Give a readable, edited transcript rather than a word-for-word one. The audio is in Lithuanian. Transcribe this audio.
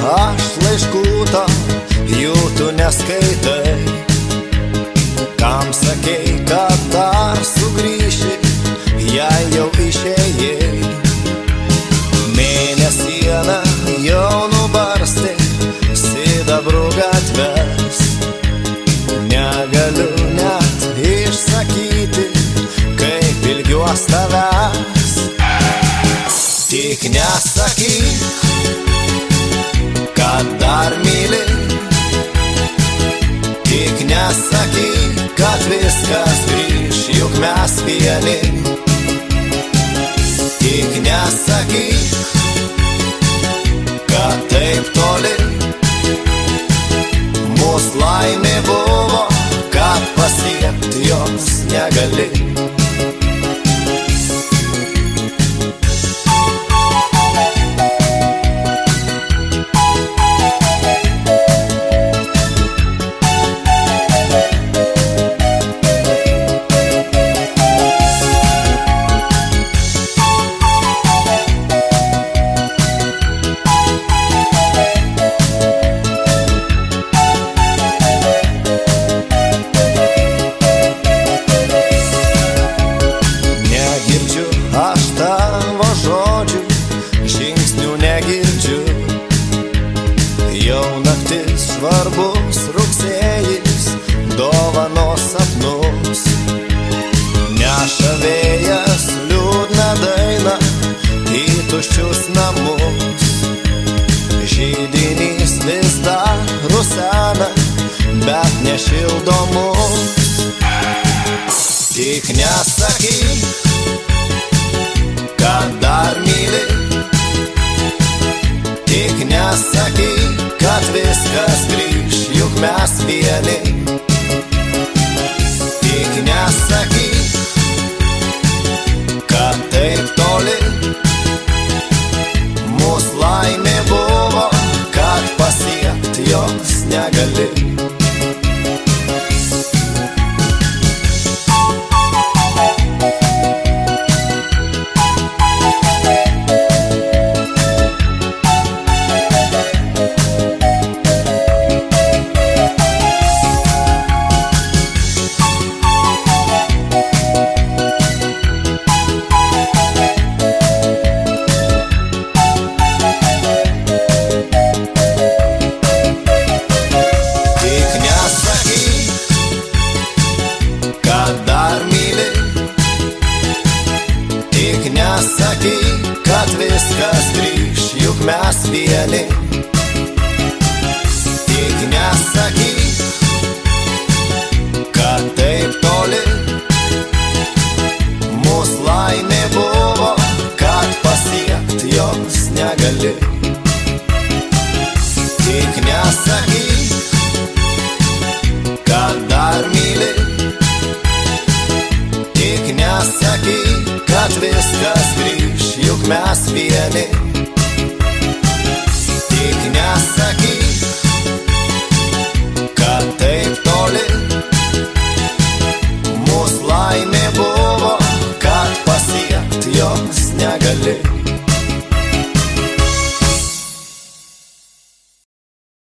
aš laiškų tau, jų tu neskaitai. Kam sakei, kad dar sugrįši, jei jau išėjai? Mėnesiena jau nubarstė sidabro gatves. Negaliu net išsakyti, kaip ilgiuos tavęs. Tik nesakyk, kad dar myli. Tik nesakyk, kad viskas grįš, juk mes vieni. Tik nesakyk, kad taip toli mūsų laimė buvo, kad pasiekti jos negali. Aš tavo žodžių, žingsnių negirdžiu. Jau naktis svarbus rugsėjis, dovanos sapnus. Neša vėjas liūdną dainą į tuščius namus. Židinys vis dar rusena, bet nešildo mus. Tik nesakyk, kad dar myli. Tik nesakyk, kad viskas grįš, juk mes vieni. Tik nesakyk, kad taip toli mūsų laimė buvo, kad pasiekti jos negali. Tik nesakyk, kad viskas grįš, juk mes vieni. Tik nesakyk, kad taip toli mūsų laimė buvo, kad pasiekti jos negali. Tik nesakyk, kad dar myli. Tik nesakyk, kad viskas grįš, juk mes vieni.